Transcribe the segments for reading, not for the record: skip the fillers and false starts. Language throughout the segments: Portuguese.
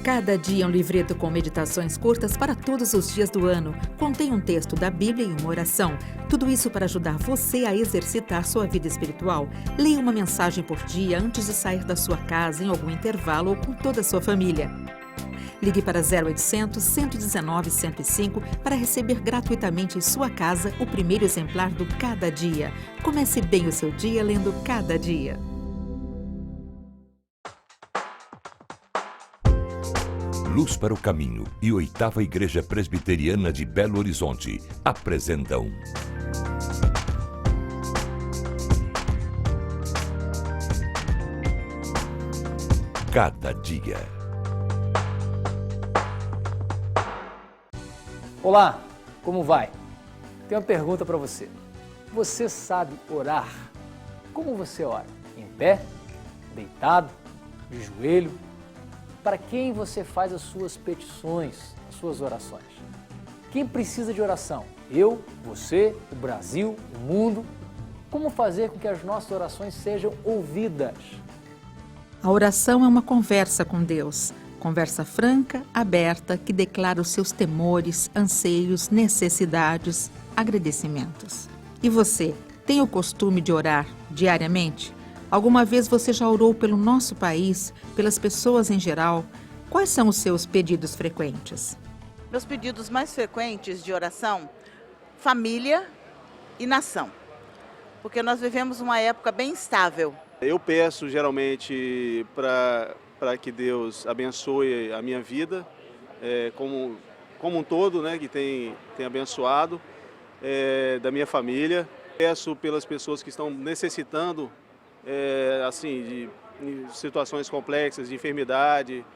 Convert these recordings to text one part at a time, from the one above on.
Cada dia um livreto com meditações curtas para todos os dias do ano. Contém um texto da Bíblia e uma oração. Tudo isso para ajudar você a exercitar sua vida espiritual. Leia uma mensagem por dia antes de sair da sua casa em algum intervalo ou com toda a sua família. Ligue para 0800 119 105 para receber gratuitamente em sua casa o primeiro exemplar do Cada Dia. Comece bem o seu dia lendo Cada Dia. Luz para o Caminho e 8ª Igreja Presbiteriana de Belo Horizonte apresentam Cada Dia. Olá, como vai? Tenho uma pergunta para você. Você sabe orar? Como você ora? Em pé? Deitado? De joelho? Para quem você faz as suas petições, as suas orações? Quem precisa de oração? Eu, você, o Brasil, o mundo? Como fazer com que as nossas orações sejam ouvidas? A oração é uma conversa com Deus. Conversa franca, aberta, que declara os seus temores, anseios, necessidades, agradecimentos. E você, tem o costume de orar diariamente? Alguma vez você já orou pelo nosso país, pelas pessoas em geral? Quais são os seus pedidos frequentes? Meus pedidos mais frequentes de oração, família e nação. Porque nós vivemos uma época bem instável. Eu peço geralmente para que Deus abençoe a minha vida, como um todo, né, que tem abençoado, da minha família. Peço pelas pessoas que estão necessitando de situações complexas, de enfermidade.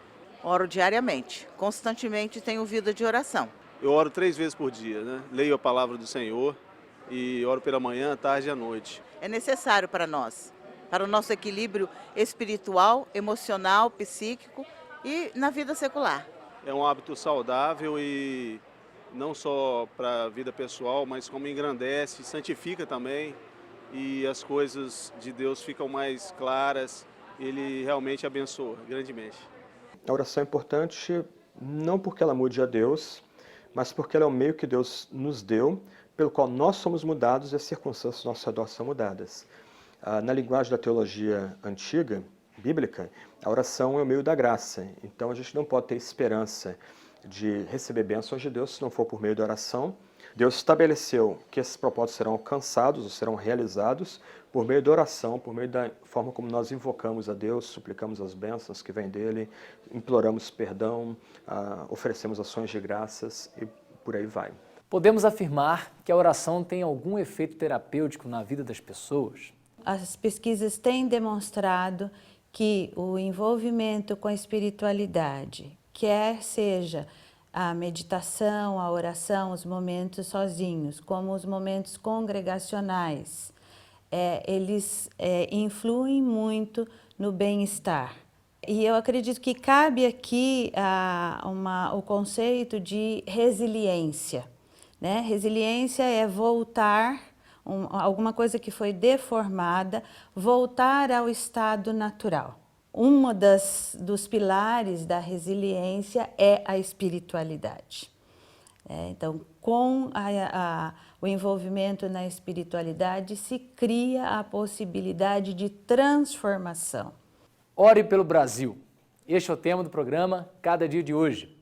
Oro diariamente, constantemente tenho vida de oração. Eu oro 3 vezes por dia, né? Leio a palavra do Senhor e oro pela manhã, tarde e à noite. É necessário para nós, para o nosso equilíbrio espiritual, emocional, psíquico e na vida secular. É um hábito saudável e não só para a vida pessoal, mas como engrandece, santifica também. E as coisas de Deus ficam mais claras, Ele realmente abençoa grandemente. A oração é importante não porque ela mude a Deus, mas porque ela é o meio que Deus nos deu, pelo qual nós somos mudados e as circunstâncias ao nosso redor são mudadas. Na linguagem da teologia antiga, bíblica, a oração é o meio da graça. Então a gente não pode ter esperança de receber bênçãos de Deus se não for por meio da oração. Deus estabeleceu que esses propósitos serão alcançados ou serão realizados por meio da oração, por meio da forma como nós invocamos a Deus, suplicamos as bênçãos que vêm dele, imploramos perdão, oferecemos ações de graças e por aí vai. Podemos afirmar que a oração tem algum efeito terapêutico na vida das pessoas? As pesquisas têm demonstrado que o envolvimento com a espiritualidade, quer seja a meditação, a oração, os momentos sozinhos, como os momentos congregacionais, eles influem muito no bem-estar. E eu acredito que cabe aqui o conceito de resiliência, né? Resiliência é voltar, alguma coisa que foi deformada, voltar ao estado natural. Dos pilares da resiliência é a espiritualidade. Então, com o envolvimento na espiritualidade, se cria a possibilidade de transformação. Ore pelo Brasil. Este é o tema do programa Cada Dia de hoje.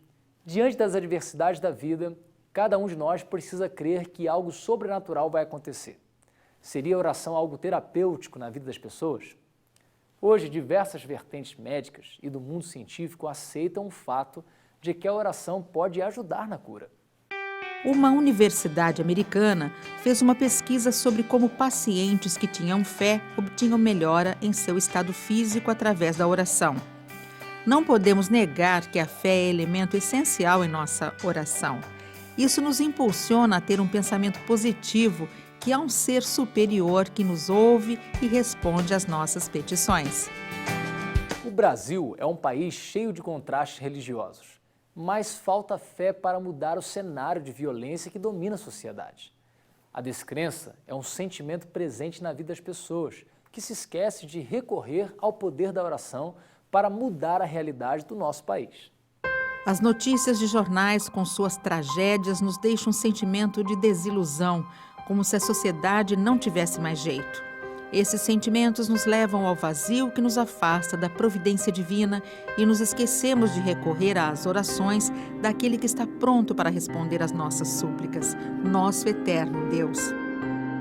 Diante das adversidades da vida, cada um de nós precisa crer que algo sobrenatural vai acontecer. Seria a oração algo terapêutico na vida das pessoas? Hoje, diversas vertentes médicas e do mundo científico aceitam o fato de que a oração pode ajudar na cura. Uma universidade americana fez uma pesquisa sobre como pacientes que tinham fé obtinham melhora em seu estado físico através da oração. Não podemos negar que a fé é elemento essencial em nossa oração. Isso nos impulsiona a ter um pensamento positivo que há um ser superior que nos ouve e responde às nossas petições. O Brasil é um país cheio de contrastes religiosos, mas falta fé para mudar o cenário de violência que domina a sociedade. A descrença é um sentimento presente na vida das pessoas, que se esquece de recorrer ao poder da oração para mudar a realidade do nosso país. As notícias de jornais com suas tragédias nos deixam um sentimento de desilusão, como se a sociedade não tivesse mais jeito. Esses sentimentos nos levam ao vazio que nos afasta da providência divina e nos esquecemos de recorrer às orações daquele que está pronto para responder às nossas súplicas, nosso eterno Deus.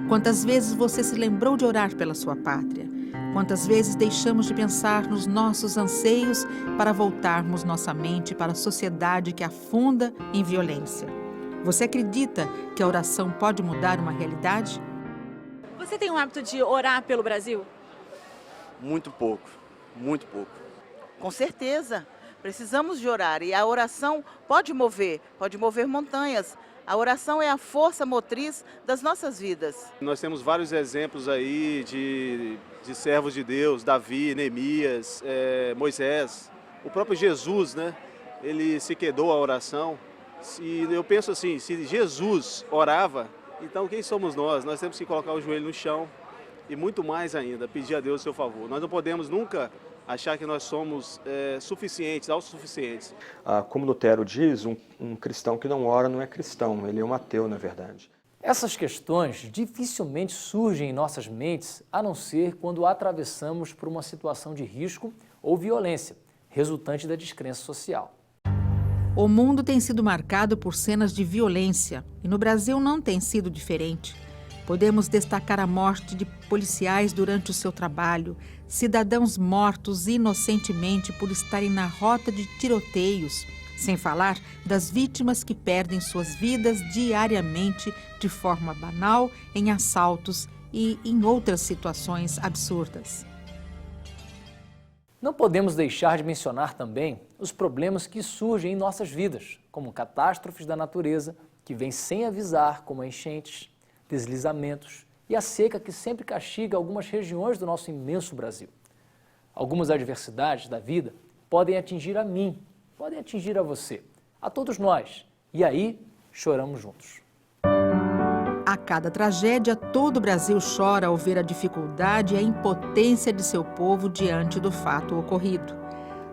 Quantas vezes você se lembrou de orar pela sua pátria? Quantas vezes deixamos de pensar nos nossos anseios para voltarmos nossa mente para a sociedade que afunda em violência? Você acredita que a oração pode mudar uma realidade? Você tem o hábito de orar pelo Brasil? Muito pouco, muito pouco. Com certeza, precisamos de orar e a oração pode mover montanhas. A oração é a força motriz das nossas vidas. Nós temos vários exemplos aí de servos de Deus, Davi, Neemias, Moisés. O próprio Jesus, né? Ele se quedou à oração. E eu penso assim, se Jesus orava, então quem somos nós? Nós temos que colocar o joelho no chão e muito mais ainda, pedir a Deus o seu favor. Nós não podemos nunca achar que nós somos suficientes, autossuficientes. Como Lutero diz, um cristão que não ora não é cristão, ele é um ateu, na verdade. Essas questões dificilmente surgem em nossas mentes, a não ser quando atravessamos por uma situação de risco ou violência, resultante da descrença social. O mundo tem sido marcado por cenas de violência e no Brasil não tem sido diferente. Podemos destacar a morte de policiais durante o seu trabalho, cidadãos mortos inocentemente por estarem na rota de tiroteios, sem falar das vítimas que perdem suas vidas diariamente de forma banal em assaltos e em outras situações absurdas. Não podemos deixar de mencionar também os problemas que surgem em nossas vidas, como catástrofes da natureza que vêm sem avisar, como enchentes, deslizamentos e a seca que sempre castiga algumas regiões do nosso imenso Brasil. Algumas adversidades da vida podem atingir a mim, podem atingir a você, a todos nós, e aí choramos juntos. A cada tragédia, todo o Brasil chora ao ver a dificuldade e a impotência de seu povo diante do fato ocorrido.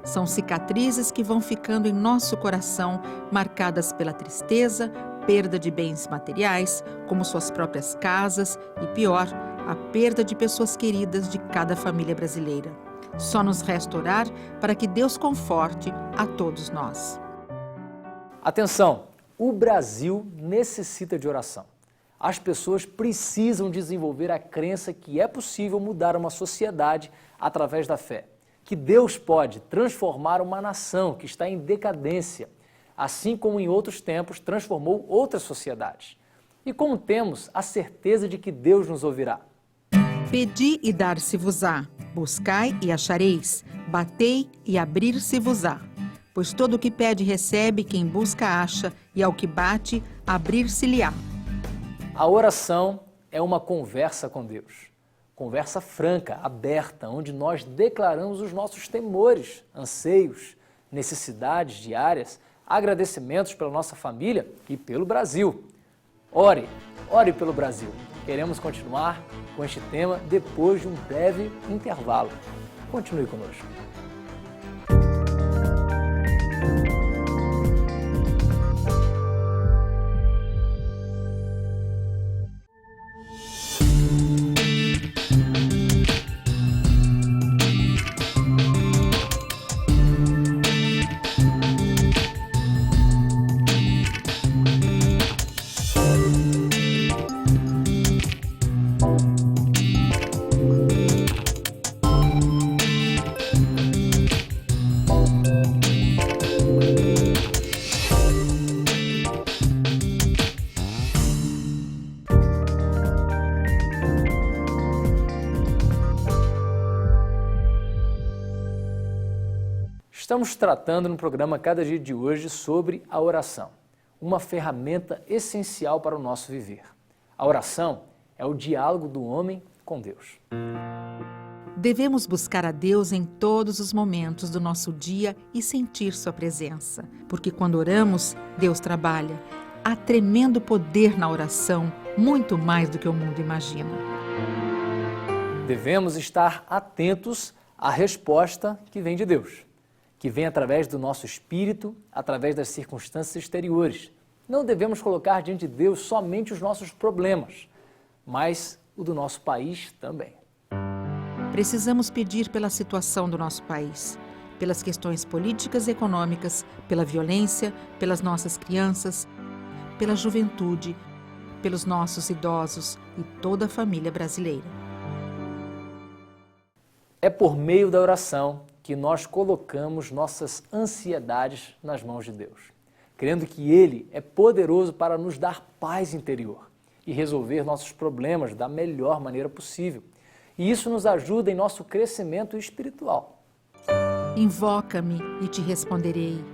São cicatrizes que vão ficando em nosso coração, marcadas pela tristeza, perda de bens materiais, como suas próprias casas e, pior, a perda de pessoas queridas de cada família brasileira. Só nos resta orar para que Deus conforte a todos nós. Atenção! O Brasil necessita de oração. As pessoas precisam desenvolver a crença que é possível mudar uma sociedade através da fé, que Deus pode transformar uma nação que está em decadência, assim como em outros tempos transformou outras sociedades. E como temos a certeza de que Deus nos ouvirá? Pedi e dar-se-vos-á, buscai e achareis, batei e abrir-se-vos-á. Pois todo o que pede recebe, quem busca acha, e ao que bate, abrir-se-lhe-á. A oração é uma conversa com Deus. Conversa franca, aberta, onde nós declaramos os nossos temores, anseios, necessidades diárias, agradecimentos pela nossa família e pelo Brasil. Ore pelo Brasil. Queremos continuar com este tema depois de um breve intervalo. Continue conosco. Estamos tratando no programa Cada Dia de hoje sobre a oração, uma ferramenta essencial para o nosso viver. A oração é o diálogo do homem com Deus. Devemos buscar a Deus em todos os momentos do nosso dia e sentir sua presença, porque quando oramos, Deus trabalha. Há tremendo poder na oração, muito mais do que o mundo imagina. Devemos estar atentos à resposta que vem de Deus. que vem através do nosso espírito, através das circunstâncias exteriores. Não devemos colocar diante de Deus somente os nossos problemas, mas o do nosso país também. Precisamos pedir pela situação do nosso país, pelas questões políticas e econômicas, pela violência, pelas nossas crianças, pela juventude, pelos nossos idosos e toda a família brasileira. É por meio da oração que nós colocamos nossas ansiedades nas mãos de Deus, crendo que Ele é poderoso para nos dar paz interior e resolver nossos problemas da melhor maneira possível. E isso nos ajuda em nosso crescimento espiritual. Invoca-me e te responderei.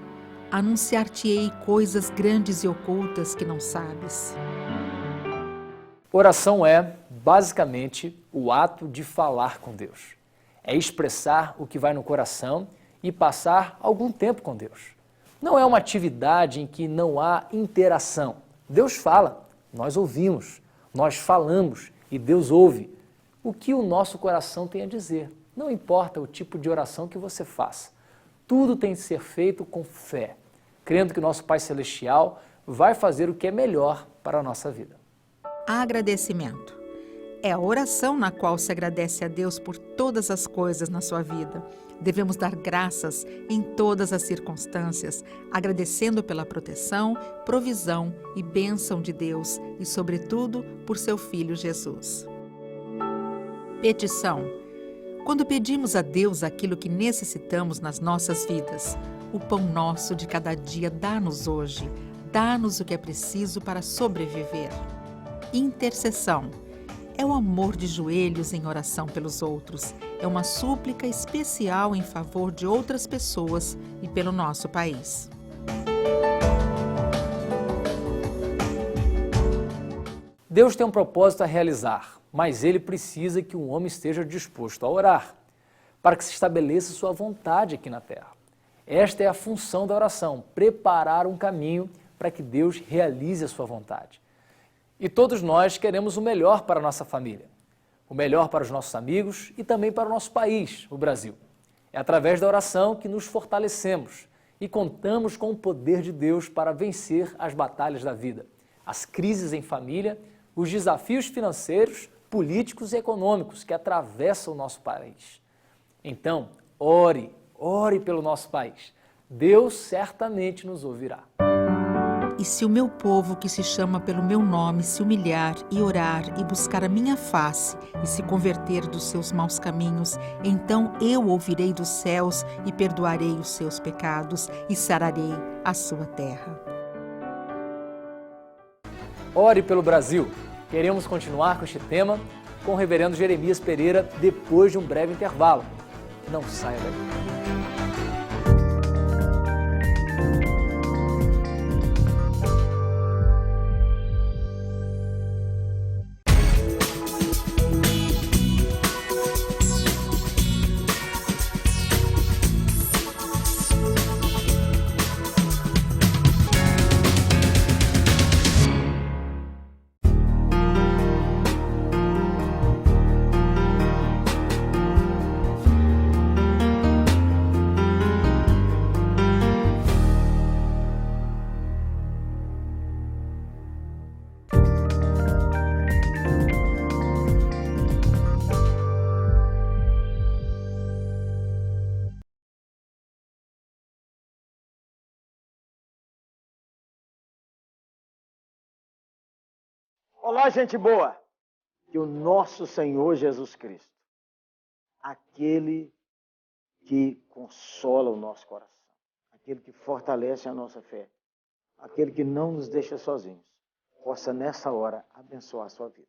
Anunciar-te-ei coisas grandes e ocultas que não sabes. Oração é, basicamente, o ato de falar com Deus. É expressar o que vai no coração e passar algum tempo com Deus. Não é uma atividade em que não há interação. Deus fala, nós ouvimos, nós falamos e Deus ouve o que o nosso coração tem a dizer. Não importa o tipo de oração que você faça. Tudo tem que ser feito com fé, crendo que o nosso Pai Celestial vai fazer o que é melhor para a nossa vida. Agradecimento. É a oração na qual se agradece a Deus por todas as coisas na sua vida. Devemos dar graças em todas as circunstâncias, agradecendo pela proteção, provisão e bênção de Deus e, sobretudo, por seu Filho Jesus. Petição. Quando pedimos a Deus aquilo que necessitamos nas nossas vidas, o pão nosso de cada dia dá-nos hoje, dá-nos o que é preciso para sobreviver. Intercessão. É o amor de joelhos em oração pelos outros. É uma súplica especial em favor de outras pessoas e pelo nosso país. Deus tem um propósito a realizar, mas Ele precisa que um homem esteja disposto a orar, para que se estabeleça sua vontade aqui na terra. Esta é a função da oração, preparar um caminho para que Deus realize a sua vontade. E todos nós queremos o melhor para a nossa família, o melhor para os nossos amigos e também para o nosso país, o Brasil. É através da oração que nos fortalecemos e contamos com o poder de Deus para vencer as batalhas da vida, as crises em família, os desafios financeiros, políticos e econômicos que atravessam o nosso país. Então, ore pelo nosso país. Deus certamente nos ouvirá. E se o meu povo, que se chama pelo meu nome, se humilhar e orar e buscar a minha face e se converter dos seus maus caminhos, então eu ouvirei dos céus e perdoarei os seus pecados e sararei a sua terra. Ore pelo Brasil. Queremos continuar com este tema com o reverendo Jeremias Pereira depois de um breve intervalo. Não saia daí. Olá, gente boa! Que o nosso Senhor Jesus Cristo, aquele que consola o nosso coração, aquele que fortalece a nossa fé, aquele que não nos deixa sozinhos, possa nessa hora abençoar a sua vida.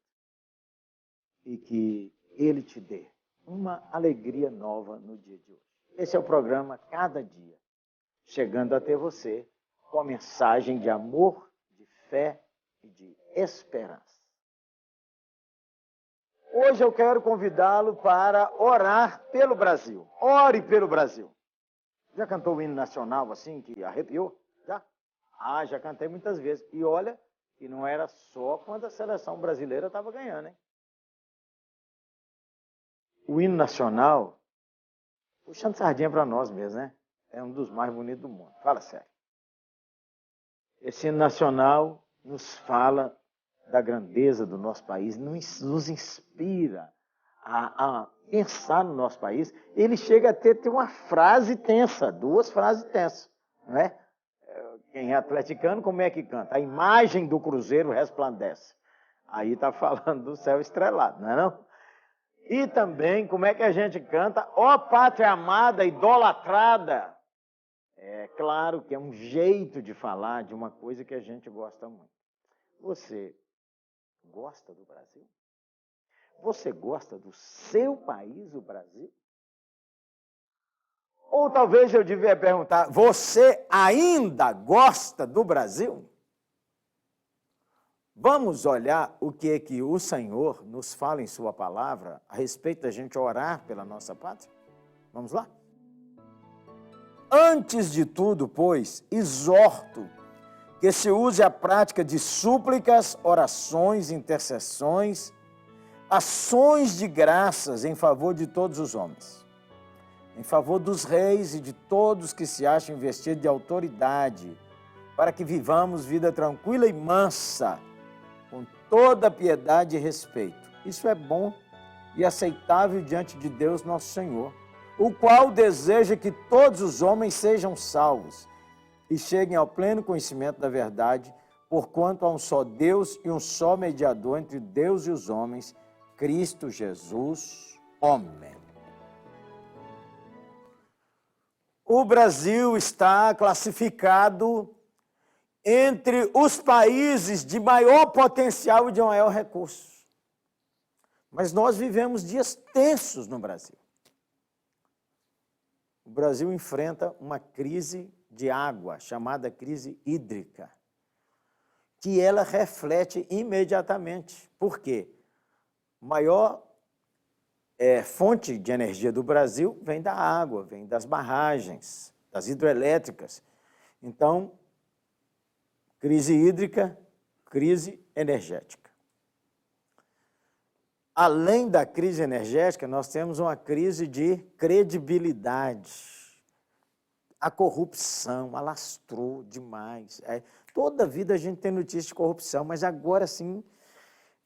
E que Ele te dê uma alegria nova no dia de hoje. Esse é o programa Cada Dia, chegando até você com a mensagem de amor, de fé e de esperança. Hoje eu quero convidá-lo para orar pelo Brasil. Ore pelo Brasil. Já cantou o hino nacional assim, que arrepiou? Já? Já cantei muitas vezes. E olha, que não era só quando a seleção brasileira estava ganhando, hein? O hino nacional, puxando sardinha para nós mesmo, né? é um dos mais bonitos do mundo. Fala sério. Esse hino nacional nos fala da grandeza do nosso país, nos inspira a pensar no nosso país. Ele chega a ter uma frase tensa, 2 frases tensas, não é? Quem é atleticano, como é que canta? A imagem do Cruzeiro resplandece. Aí está falando do céu estrelado, não é não? E também, como é que a gente canta? Ó pátria amada, idolatrada. É claro que é um jeito de falar de uma coisa que a gente gosta muito. Você gosta do Brasil? Você gosta do seu país, o Brasil? Ou talvez eu devia perguntar, você ainda gosta do Brasil? Vamos olhar o que é que o Senhor nos fala em sua palavra a respeito da gente orar pela nossa pátria? Vamos lá? Antes de tudo, pois, exorto que se use a prática de súplicas, orações, intercessões, ações de graças em favor de todos os homens, em favor dos reis e de todos que se acham investidos de autoridade, para que vivamos vida tranquila e mansa, com toda piedade e respeito. Isso é bom e aceitável diante de Deus nosso Senhor, o qual deseja que todos os homens sejam salvos e cheguem ao pleno conhecimento da verdade, porquanto há um só Deus e um só mediador entre Deus e os homens, Cristo Jesus, homem. O Brasil está classificado entre os países de maior potencial e de maior recurso. Mas nós vivemos dias tensos no Brasil. O Brasil enfrenta uma crise de água, chamada crise hídrica, que ela reflete imediatamente. Por quê? A maior fonte de energia do Brasil vem da água, vem das barragens, das hidrelétricas. Então, crise hídrica, crise energética. Além da crise energética, nós temos uma crise de credibilidade. A corrupção alastrou demais. Toda vida a gente tem notícia de corrupção, mas agora sim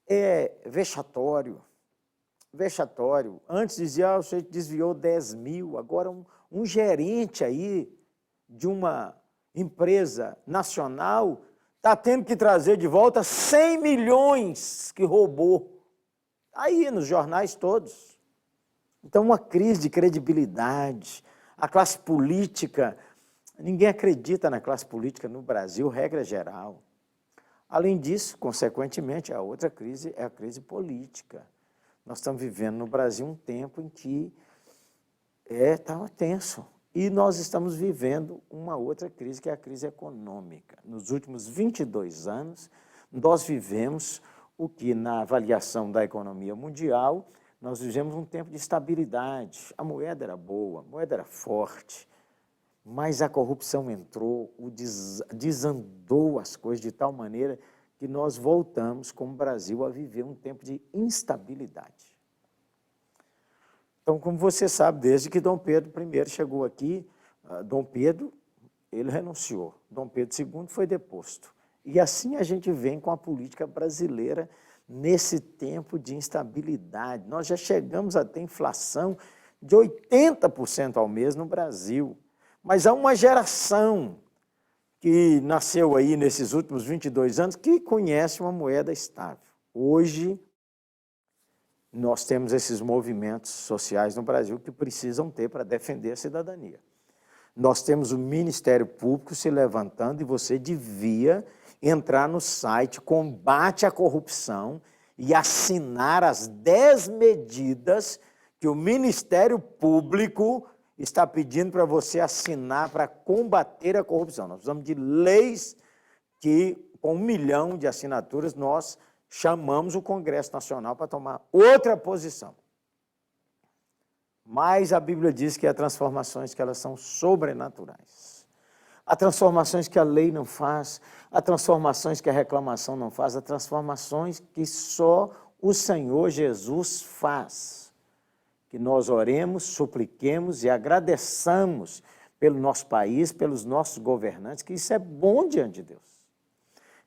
é vexatório. Vexatório. Antes dizia, você desviou 10 mil, agora um gerente aí de uma empresa nacional está tendo que trazer de volta 100 milhões que roubou. Aí, nos jornais todos. Então, uma crise de credibilidade. A classe política, ninguém acredita na classe política no Brasil, regra geral. Além disso, consequentemente, a outra crise é a crise política. Nós estamos vivendo no Brasil um tempo em que estava tenso. E nós estamos vivendo uma outra crise, que é a crise econômica. Nos últimos 22 anos, nós vivemos o que, na avaliação da economia mundial, nós vivemos um tempo de estabilidade. A moeda era boa, a moeda era forte, mas a corrupção entrou, desandou as coisas de tal maneira que nós voltamos, como Brasil, a viver um tempo de instabilidade. Então, como você sabe, desde que Dom Pedro I chegou aqui, Dom Pedro, ele renunciou, Dom Pedro II foi deposto. E assim a gente vem com a política brasileira nesse tempo de instabilidade. Nós já chegamos a ter inflação de 80% ao mês no Brasil. Mas há uma geração que nasceu aí nesses últimos 22 anos que conhece uma moeda estável. Hoje, nós temos esses movimentos sociais no Brasil que precisam ter para defender a cidadania. Nós temos o Ministério Público se levantando e você devia entrar no site Combate à Corrupção e assinar as 10 medidas que o Ministério Público está pedindo para você assinar para combater a corrupção. Nós precisamos de leis que, com 1 milhão de assinaturas, nós chamamos o Congresso Nacional para tomar outra posição. Mas a Bíblia diz que há transformações que elas são sobrenaturais. Há transformações que a lei não faz, há transformações que a reclamação não faz, há transformações que só o Senhor Jesus faz. Que nós oremos, supliquemos e agradeçamos pelo nosso país, pelos nossos governantes, que isso é bom diante de Deus.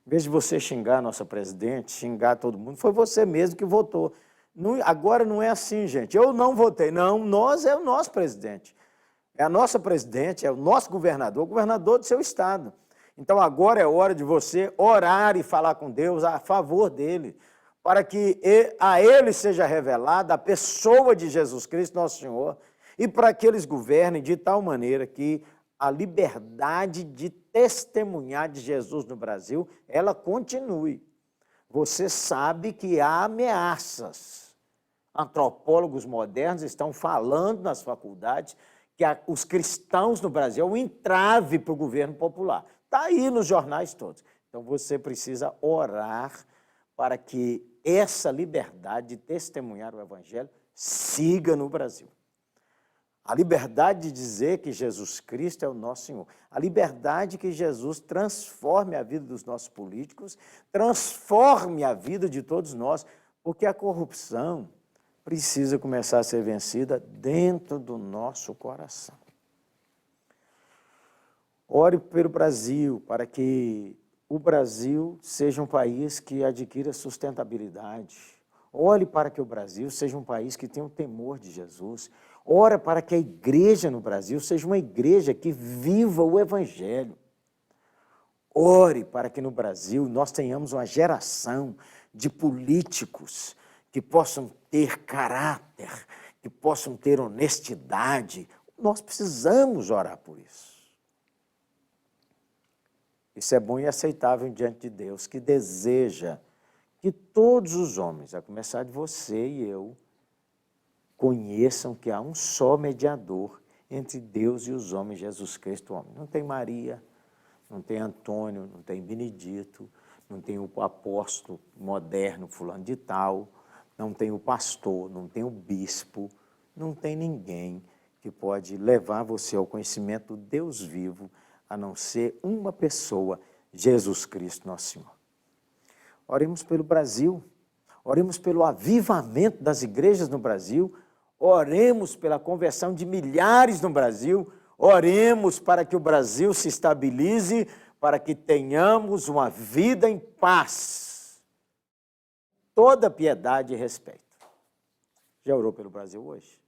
Em vez de você xingar a nossa presidente, xingar todo mundo, foi você mesmo que votou. Não, agora não é assim, gente. Eu não votei. Não, nós é o nosso presidente. É a nossa presidente, é o nosso governador, o governador do seu estado. Então agora é hora de você orar e falar com Deus a favor dele, para que a ele seja revelada a pessoa de Jesus Cristo, nosso Senhor, e para que eles governem de tal maneira que a liberdade de testemunhar de Jesus no Brasil, ela continue. Você sabe que há ameaças. Antropólogos modernos estão falando nas faculdades que os cristãos no Brasil é um entrave para o governo popular. Está aí nos jornais todos. Então você precisa orar para que essa liberdade de testemunhar o Evangelho siga no Brasil. A liberdade de dizer que Jesus Cristo é o nosso Senhor. A liberdade que Jesus transforme a vida dos nossos políticos, transforme a vida de todos nós, porque a corrupção precisa começar a ser vencida dentro do nosso coração. Ore pelo Brasil, para que o Brasil seja um país que adquira sustentabilidade. Ore para que o Brasil seja um país que tenha o temor de Jesus. Ora para que a igreja no Brasil seja uma igreja que viva o Evangelho. Ore para que no Brasil nós tenhamos uma geração de políticos que possam ter caráter, que possam ter honestidade. Nós precisamos orar por isso. Isso é bom e aceitável diante de Deus, que deseja que todos os homens, a começar de você e eu, conheçam que há um só mediador entre Deus e os homens, Jesus Cristo, homem. Não tem Maria, não tem Antônio, não tem Benedito, não tem o apóstolo moderno fulano de tal, não tem o pastor, não tem o bispo, não tem ninguém que pode levar você ao conhecimento do Deus vivo, a não ser uma pessoa, Jesus Cristo, nosso Senhor. Oremos pelo Brasil, oremos pelo avivamento das igrejas no Brasil, oremos pela conversão de milhares no Brasil, oremos para que o Brasil se estabilize, para que tenhamos uma vida em paz. Toda piedade e respeito. Já orou pelo Brasil hoje?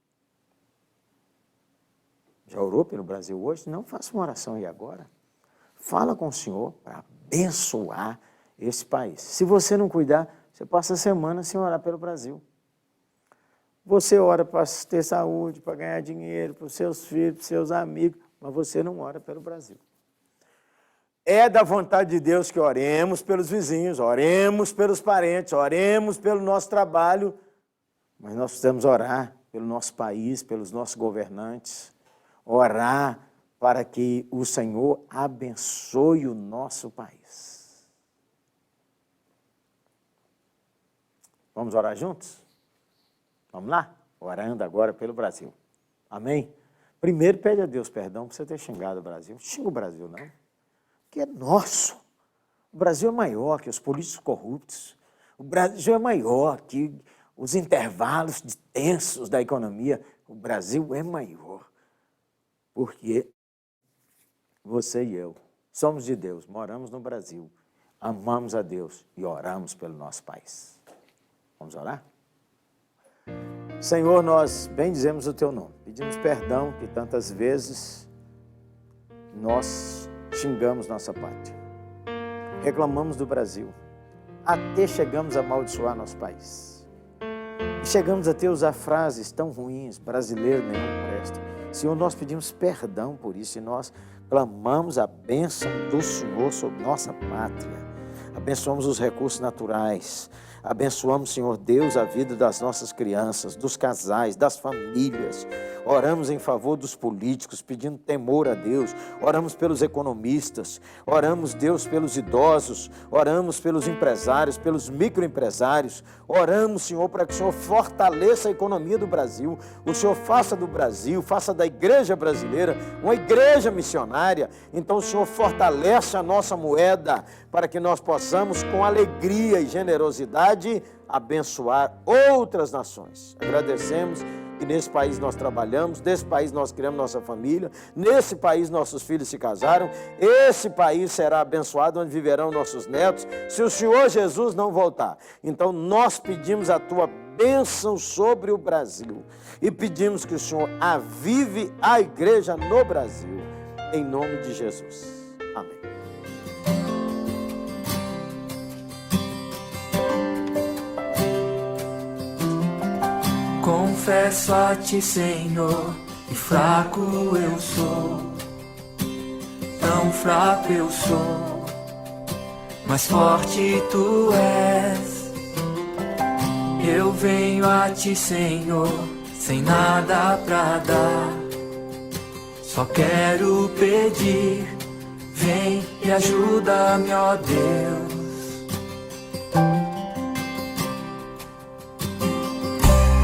Já orou pelo Brasil hoje? Não faça uma oração aí agora. Fala com o Senhor para abençoar esse país. Se você não cuidar, você passa a semana sem orar pelo Brasil. Você ora para ter saúde, para ganhar dinheiro, para os seus filhos, para os seus amigos, mas você não ora pelo Brasil. É da vontade de Deus que oremos pelos vizinhos, oremos pelos parentes, oremos pelo nosso trabalho, mas nós precisamos orar pelo nosso país, pelos nossos governantes, orar para que o Senhor abençoe o nosso país. Vamos orar juntos? Vamos lá? Orando agora pelo Brasil. Amém? Primeiro, pede a Deus perdão por você ter xingado o Brasil. Xinga o Brasil, não. Que é nosso. O Brasil é maior que os políticos corruptos. O Brasil é maior que os intervalos tensos da economia. O Brasil é maior. Porque você e eu somos de Deus, moramos no Brasil, amamos a Deus e oramos pelo nosso país. Vamos orar? Senhor, nós bendizemos o Teu nome, pedimos perdão que tantas vezes nós xingamos nossa pátria, reclamamos do Brasil, até chegamos a amaldiçoar nosso país. E chegamos a ter usar frases tão ruins, brasileiro nenhum presta. Senhor, nós pedimos perdão por isso e nós clamamos a bênção do Senhor sobre nossa pátria. Abençoamos os recursos naturais. Abençoamos, Senhor Deus, a vida das nossas crianças, dos casais, das famílias. Oramos em favor dos políticos, pedindo temor a Deus. Oramos pelos economistas. Oramos, Deus, pelos idosos. Oramos pelos empresários, pelos microempresários. Oramos, Senhor, para que o Senhor fortaleça a economia do Brasil. O Senhor faça do Brasil, faça da igreja brasileira uma igreja missionária. Então o Senhor fortalece a nossa moeda para que nós possamos, com alegria e generosidade, abençoar outras nações. Agradecemos que nesse país nós trabalhamos, nesse país nós criamos nossa família, nesse país nossos filhos se casaram, esse país será abençoado, onde viverão nossos netos, se o Senhor Jesus não voltar. Então nós pedimos a tua bênção sobre o Brasil e pedimos que o Senhor avive a igreja no Brasil, em nome de Jesus. Amém. Confesso a ti, Senhor, que fraco eu sou, tão fraco eu sou, mas forte tu és. Eu venho a ti, Senhor, sem nada pra dar, só quero pedir, vem e ajuda-me, ó Deus.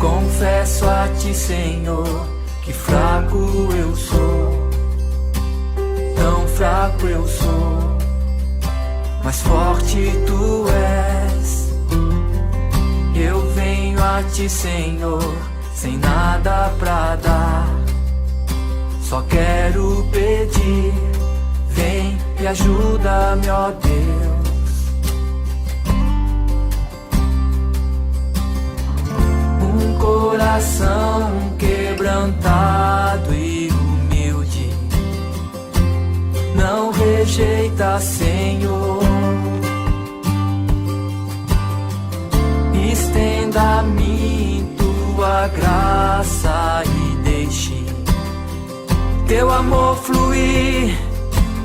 Confesso a ti, Senhor, que fraco eu sou, tão fraco eu sou, mas forte tu és. Eu venho a ti, Senhor, sem nada pra dar, só quero pedir, vem e ajuda-me, ó Deus. Coração quebrantado e humilde, não rejeita, Senhor. Estenda a mim tua graça e deixe teu amor fluir.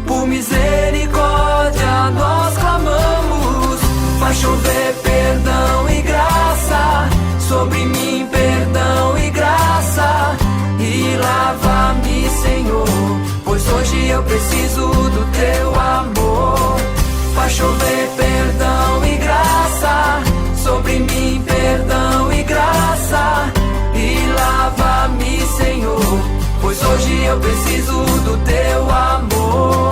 Por misericórdia nós clamamos, faz chover perdão e graça sobre mim, perdão e graça, e lava-me, Senhor, pois hoje eu preciso do teu amor. Faz chover perdão e graça sobre mim, perdão e graça, e lava-me, Senhor, pois hoje eu preciso do teu amor.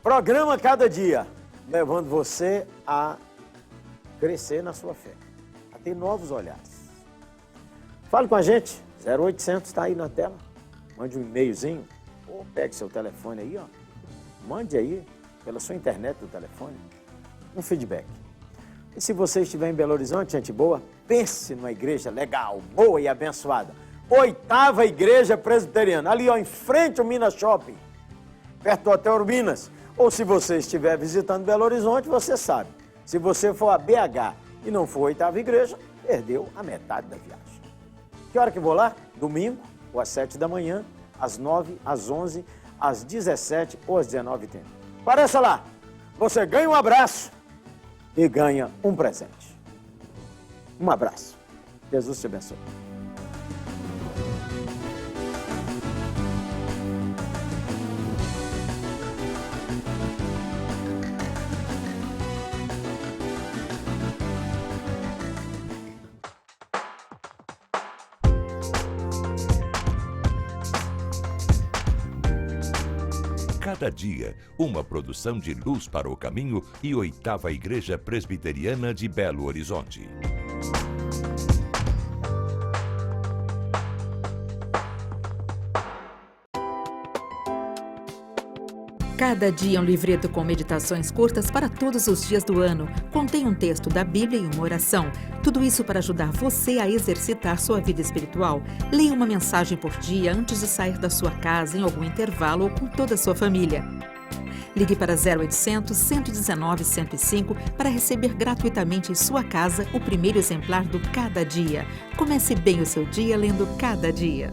Programa Cada Dia, levando você a crescer na sua fé, a ter novos olhares. Fale com a gente, 0800 está aí na tela, mande um e-mailzinho, ou pegue seu telefone aí, ó, mande aí, pela sua internet do telefone, um feedback. E se você estiver em Belo Horizonte, gente boa, pense numa igreja legal, boa e abençoada. 8ª Igreja Presbiteriana, ali ó, em frente ao Minas Shopping, perto do Hotel Urbinas. Ou se você estiver visitando Belo Horizonte, você sabe. Se você for a BH e não for a 8ª Igreja, perdeu a metade da viagem. Que hora que vou lá? Domingo, ou às 7 da manhã, às 9, às 11, às 17 ou às 19h30. Apareça lá. Você ganha um abraço e ganha um presente. Um abraço. Jesus te abençoe. Cada Dia, uma produção de Luz para o Caminho e 8ª Igreja Presbiteriana de Belo Horizonte. Cada dia é um livreto com meditações curtas para todos os dias do ano. Contém um texto da Bíblia e uma oração. Tudo isso para ajudar você a exercitar sua vida espiritual. Leia uma mensagem por dia antes de sair da sua casa, em algum intervalo ou com toda a sua família. Ligue para 0800 119 105 para receber gratuitamente em sua casa o primeiro exemplar do Cada Dia. Comece bem o seu dia lendo Cada Dia.